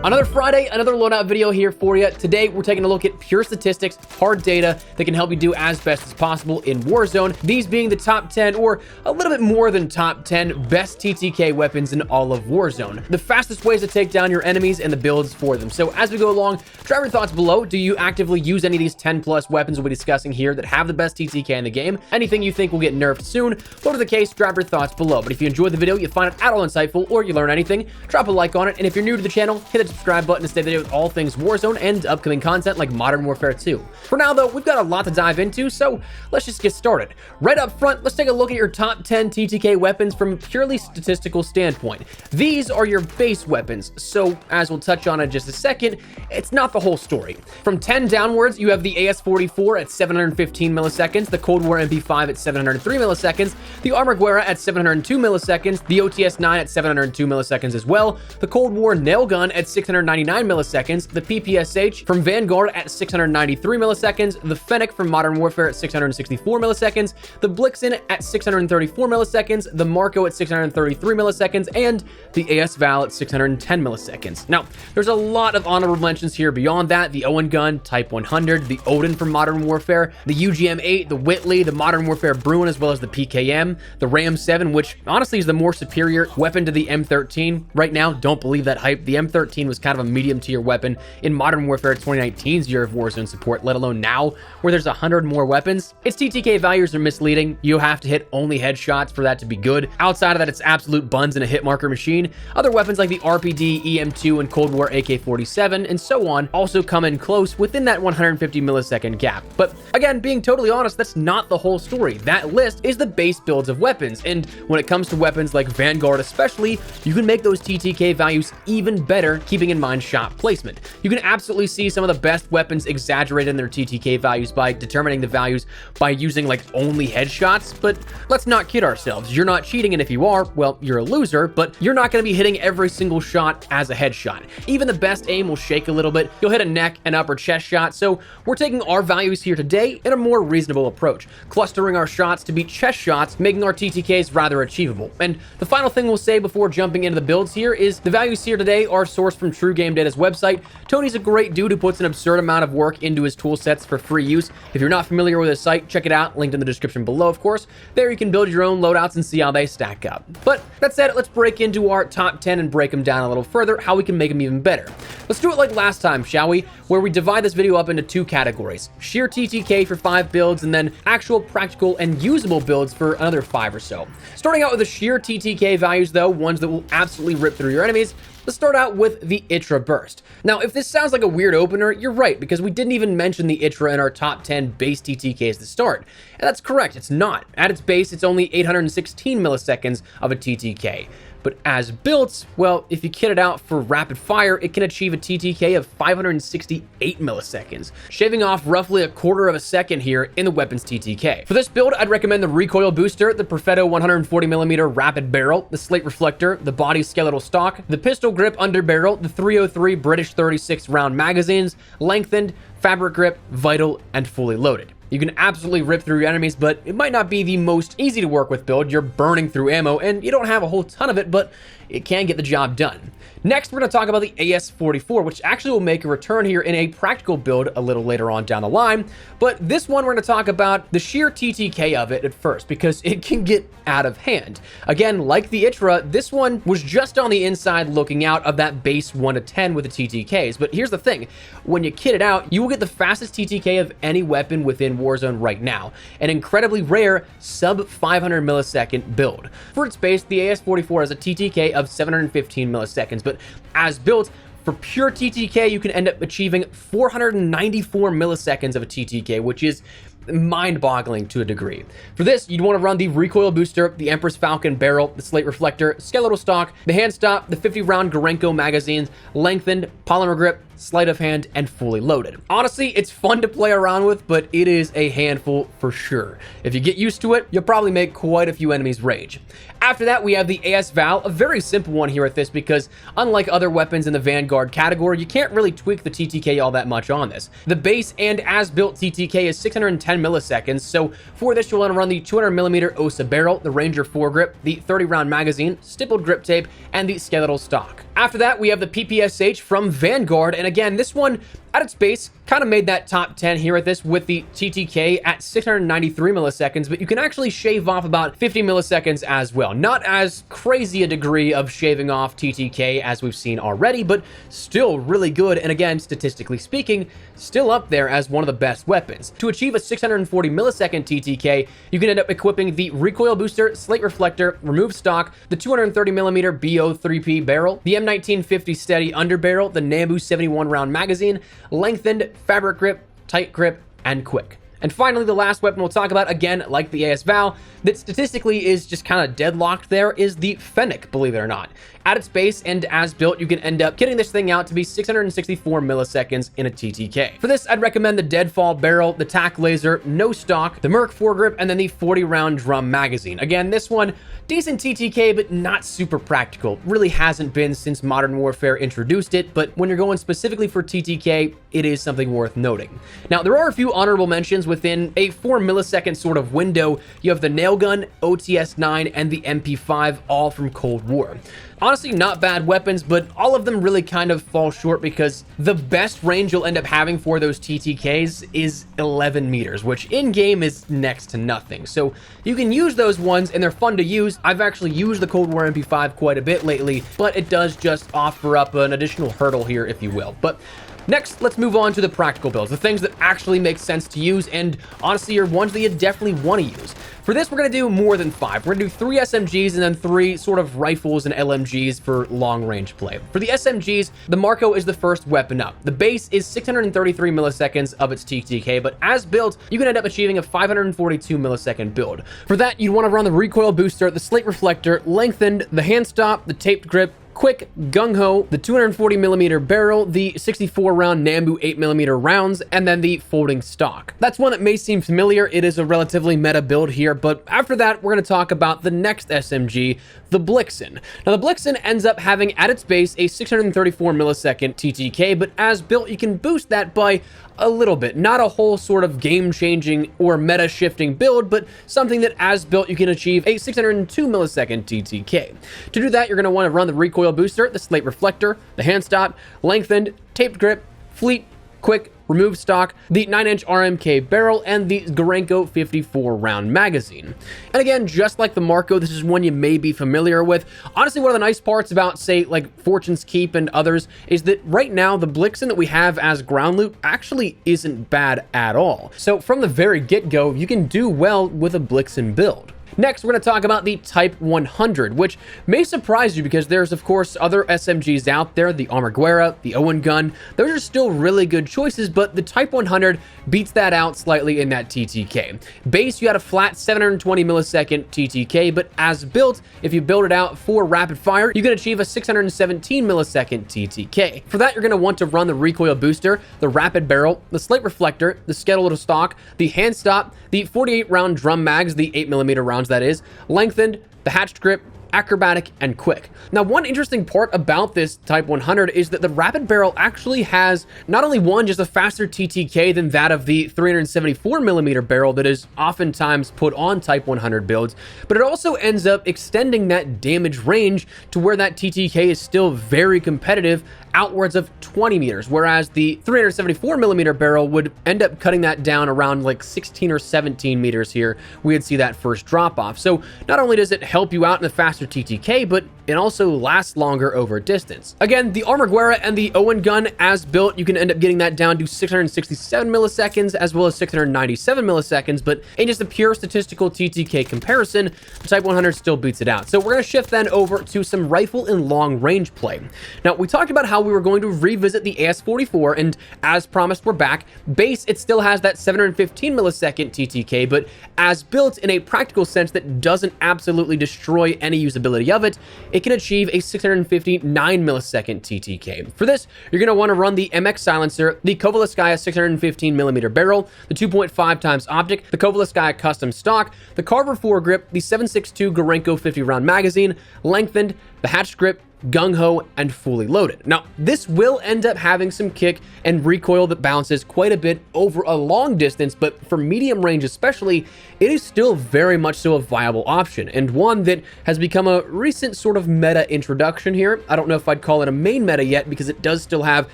Another Friday, another loadout video here for you. Today, we're taking a look at pure statistics, hard data that can help you do as best as possible in Warzone. These being the top 10 or a little bit more than top 10 best TTK weapons in all of Warzone. The fastest ways to take down your enemies and the builds for them. So as we go along, drop your thoughts below. Do you actively use any of these 10 plus weapons we'll be discussing here that have the best TTK in the game? Anything you think will get nerfed soon? Whatever the case, drop your thoughts below. But if you enjoyed the video, you find it at all insightful, or you learn anything, drop a like on it. And if you're new to the channel, hit the subscribe button to stay updated with all things Warzone and upcoming content like Modern Warfare 2. For now though, we've got a lot to dive into, so let's just get started. Right up front, let's take a look at your top 10 TTK weapons from a purely statistical standpoint. These are your base weapons, so as we'll touch on in just a second, it's not the whole story. From 10 downwards, you have the AS-44 at 715 milliseconds, the Cold War MP5 at 703 milliseconds, the Armor Guerra at 702 milliseconds, the OTS-9 at 702 milliseconds as well, the Cold War Nail Gun at 699 milliseconds, the PPSH from Vanguard at 693 milliseconds, the Fennec from Modern Warfare at 664 milliseconds, the Blixen at 634 milliseconds, the Marco at 633 milliseconds, and the AS Val at 610 milliseconds. Now, there's a lot of honorable mentions here beyond that: the Owen Gun, Type 100, the Odin from Modern Warfare, the UGM-8, the Whitley, the Modern Warfare Bruin, as well as the PKM, the Ram 7, which honestly is the more superior weapon to the M13 right now. Don't believe that hype. The M13 was kind of a medium tier weapon in Modern Warfare 2019's year of Warzone support, let alone now where there's 100 more weapons. Its TTK values are misleading. You have to hit only headshots for that to be good. Outside of that, it's absolute buns in a hit marker machine. Other weapons like the RPD, EM2, and Cold War AK-47 and so on also come in close within that 150 millisecond gap. But again, being totally honest, that's not the whole story. That list is the base builds of weapons, and when it comes to weapons like Vanguard especially, you can make those TTK values even better, keeping in mind shot placement. You can absolutely see some of the best weapons exaggerate in their TTK values by determining the values by using like only headshots, but let's not kid ourselves. You're not cheating, and if you are, well, you're a loser, but you're not going to be hitting every single shot as a headshot. Even the best aim will shake a little bit. You'll hit a neck and upper chest shot, so we're taking our values here today in a more reasonable approach, clustering our shots to be chest shots, making our TTKs rather achievable. And the final thing we'll say before jumping into the builds here is the values here today are sourced from True Game Data's website. Tony's a great dude who puts an absurd amount of work into his tool sets for free use. If you're not familiar with his site, check it out, linked in the description below, of course. There you can build your own loadouts and see how they stack up. But that said, let's break into our top 10 and break them down a little further, how we can make them even better. Let's do it like last time, shall we? Where we divide this video up into two categories: sheer TTK for 5 builds, and then actual practical and usable builds for another 5 or so. Starting out with the sheer TTK values though, ones that will absolutely rip through your enemies, let's start out with the ITRA Burst. Now, if this sounds like a weird opener, you're right, because we didn't even mention the ITRA in our top 10 base TTKs to start. And that's correct, it's not. At its base, it's only 816 milliseconds of a TTK. But as built, well, if you kit it out for rapid fire, it can achieve a TTK of 568 milliseconds, shaving off roughly a quarter of a second here in the weapon's TTK. For this build, I'd recommend the recoil booster, the Perfetto 140mm rapid barrel, the slate reflector, the body skeletal stock, the pistol grip underbarrel, the 303 British 36 round magazines, lengthened, fabric grip, vital, and fully loaded. You can absolutely rip through your enemies, but it might not be the most easy to work with build. You're burning through ammo, and you don't have a whole ton of it, but it can get the job done. Next, we're going to talk about the AS-44, which actually will make a return here in a practical build a little later on down the line. But this one, we're going to talk about the sheer TTK of it at first, because it can get out of hand. Again, like the ITRA, this one was just on the inside looking out of that base 1 to 10 with the TTKs. But here's the thing. When you kit it out, you will get the fastest TTK of any weapon within Warzone right now. An incredibly rare sub 500 millisecond build. For its base, the AS-44 has a TTK of 715 milliseconds, but as built, for pure TTK, you can end up achieving 494 milliseconds of a TTK, which is mind-boggling to a degree. For this, you'd want to run the recoil booster, the Empress Falcon barrel, the slate reflector, skeletal stock, the hand stop, the 50 round Gorenko magazines, lengthened, polymer grip, sleight of hand, and fully loaded. Honestly, it's fun to play around with, but it is a handful for sure. If you get used to it, you'll probably make quite a few enemies rage. After that, we have the AS Val, a very simple one here at this because unlike other weapons in the Vanguard category, you can't really tweak the TTK all that much on this. The base and as-built TTK is 610 milliseconds, so for this you'll want to run the 200mm OSA barrel, the Ranger foregrip, the 30-round magazine, stippled grip tape, and the skeletal stock. After that, we have the PPSH from Vanguard, and again, this one, at its base, kind of made that top 10 here at this with the TTK at 693 milliseconds, but you can actually shave off about 50 milliseconds as well. Not as crazy a degree of shaving off TTK as we've seen already, but still really good, and again, statistically speaking, still up there as one of the best weapons. To achieve a 640 millisecond TTK, you can end up equipping the recoil booster, slate reflector, remove stock, the 230mm BO3P barrel, the M1950 steady underbarrel, the Nambu 71 round magazine, lengthened, fabric grip, tight grip, and quick. And finally, the last weapon we'll talk about, again, like the AS Val, that statistically is just kind of deadlocked there, is the Fennec, believe it or not. At its base and as built, you can end up getting this thing out to be 664 milliseconds in a TTK. For this, I'd recommend the Deadfall barrel, the TAC laser, no stock, the Merc foregrip, and then the 40-round drum magazine. Again, this one, decent TTK, but not super practical. Really hasn't been since Modern Warfare introduced it, but when you're going specifically for TTK, it is something worth noting. Now, there are a few honorable mentions within a 4 millisecond sort of window. You have the nail gun, OTS-9, and the MP5, all from Cold War. Honestly, not bad weapons, but all of them really kind of fall short because the best range you'll end up having for those TTKs is 11 meters, which in-game is next to nothing. So you can use those ones, and they're fun to use. I've actually used the Cold War MP5 quite a bit lately, but it does just offer up an additional hurdle here, if you will. But next, let's move on to the practical builds, the things that actually make sense to use, and honestly are ones that you definitely want to use. For this, we're going to do more than 5. We're going to do 3 SMGs and then 3 sort of rifles and LMGs for long-range play. For the SMGs, the Marco is the first weapon up. The base is 633 milliseconds of its TTK, but as built, you can end up achieving a 542 millisecond build. For that, you'd want to run the recoil booster, the slate reflector, lengthened, the hand stop, the taped grip, quick, gung-ho, the 240mm barrel, the 64-round Nambu 8mm rounds, and then the folding stock. That's one that may seem familiar. It is a relatively meta build here, but after that, we're going to talk about the next SMG, the Blixen. Now, the Blixen ends up having at its base a 634 millisecond TTK, but as built, you can boost that by a little bit. Not a whole sort of game-changing or meta-shifting build, but something that as built, you can achieve a 602 millisecond TTK. To do that, you're going to want to run the recoil booster, the slate reflector, the hand stop, lengthened, taped grip, fleet, quick, remove stock, the 9-inch RMK barrel, and the Gorenko 54-round magazine. And again, just like the Marco, this is one you may be familiar with. Honestly, one of the nice parts about, say, like Fortune's Keep and others is that right now, the Blixen that we have as ground loot actually isn't bad at all. So from the very get-go, you can do well with a Blixen build. Next, we're going to talk about the Type 100, which may surprise you because there's, of course, other SMGs out there, the Armaguerra, the Owen gun. Those are still really good choices, but the Type 100 beats that out slightly in that TTK. Base, you had a flat 720 millisecond TTK, but as built, if you build it out for rapid fire, you can achieve a 617 millisecond TTK. For that, you're going to want to run the recoil booster, the rapid barrel, the slate reflector, the skeletal stock, the hand stop, the 48-round drum mags, the 8mm rounds that is, lengthened, the hatched grip, acrobatic, and quick. Now, one interesting part about this Type 100 is that the rapid barrel actually has not only just a faster TTK than that of the 374mm barrel that is oftentimes put on Type 100 builds, but it also ends up extending that damage range to where that TTK is still very competitive, outwards of 20 meters, whereas the 374mm barrel would end up cutting that down around like 16 or 17 meters here. We'd see that first drop off. So not only does it help you out in the faster TTK, but it also lasts longer over distance. Again, the Armaguerra and the Owen gun as built, you can end up getting that down to 667 milliseconds as well as 697 milliseconds, but in just a pure statistical TTK comparison, the Type 100 still beats it out. So we're going to shift then over to some rifle and long range play. Now, we talked about how we were going to revisit the AS44, and as promised, we're back. Base, it still has that 715 millisecond TTK, but as built in a practical sense that doesn't absolutely destroy any usability of it, it can achieve a 659 millisecond TTK. For this, you're going to want to run the MX silencer, the Kovaleskaya 615mm barrel, the 2.5 times optic, the Kovaleskaya custom stock, the Carver foregrip, the 7.62 Gorenko 50 round magazine, lengthened, the hatch grip, gung-ho, and fully loaded. Now, this will end up having some kick and recoil that bounces quite a bit over a long distance, but for medium range especially, it is still very much so a viable option, and one that has become a recent sort of meta introduction here. I don't know if I'd call it a main meta yet, because it does still have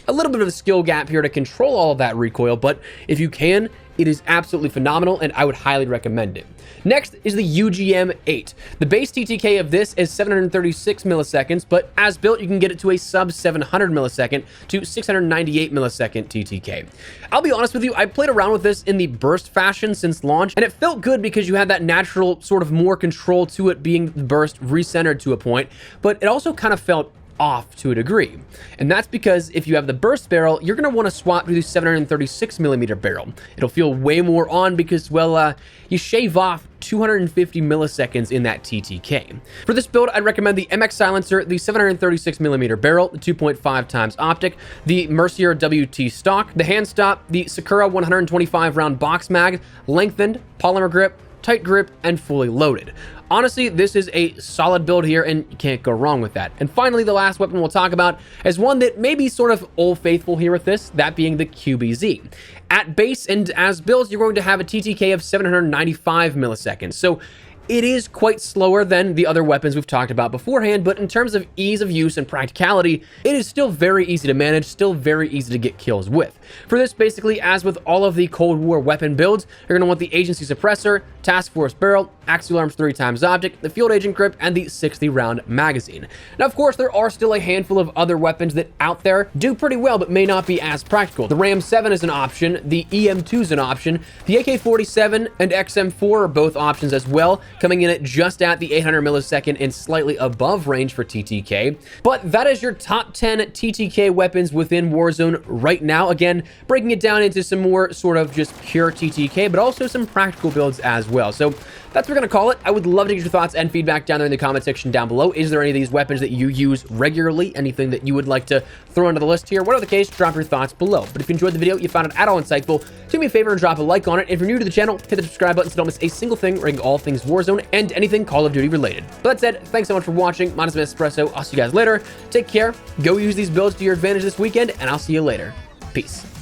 a little bit of a skill gap here to control all of that recoil, but if you can, it is absolutely phenomenal, and I would highly recommend it. Next is the UGM-8. The base TTK of this is 736 milliseconds, but as built, you can get it to a sub 700 millisecond to 698 millisecond TTK. I'll be honest with you, I played around with this in the burst fashion since launch, and it felt good because you had that natural sort of more control to it being the burst recentered to a point, but it also kind of felt off to a degree. And that's because if you have the burst barrel, you're going to want to swap to the 736mm barrel. It'll feel way more on because, well, you shave off 250 milliseconds in that TTK. For this build, I'd recommend the MX silencer, the 736mm barrel, the 2.5 times optic, the Mercier WT stock, the hand stop, the Sakura 125 round box mag, lengthened, polymer grip, tight grip, and fully loaded. Honestly, this is a solid build here, and you can't go wrong with that. And finally, the last weapon we'll talk about is one that may be sort of old faithful here with this, that being the QBZ. At base and as builds, you're going to have a TTK of 795 milliseconds. So it is quite slower than the other weapons we've talked about beforehand, but in terms of ease of use and practicality, it is still very easy to manage, still very easy to get kills with. For this, basically, as with all of the Cold War weapon builds, you're going to want the Agency Suppressor, Task Force Barrel, Axial Arms 3 times Optic, the Field Agent Grip, and the 60 round magazine. Now, of course, there are still a handful of other weapons that out there do pretty well, but may not be as practical. The Ram 7 is an option, the EM2 is an option, the AK-47 and XM4 are both options as well, coming in at just at the 800 millisecond and slightly above range for TTK. But that is your top 10 TTK weapons within Warzone right now. Again, breaking it down into some more sort of just pure TTK, but also some practical builds as well. So that's what we're going to call it. I would love to get your thoughts and feedback down there in the comment section down below. Is there any of these weapons that you use regularly? Anything that you would like to throw into the list here? Whatever the case, drop your thoughts below. But if you enjoyed the video, you found it at all insightful, do me a favor and drop a like on it. If you're new to the channel, hit the subscribe button so don't miss a single thing regarding all things Warzone and anything Call of Duty related. But that said, thanks so much for watching. My name is Espresso. I'll see you guys later. Take care. Go use these builds to your advantage this weekend, and I'll see you later. Peace.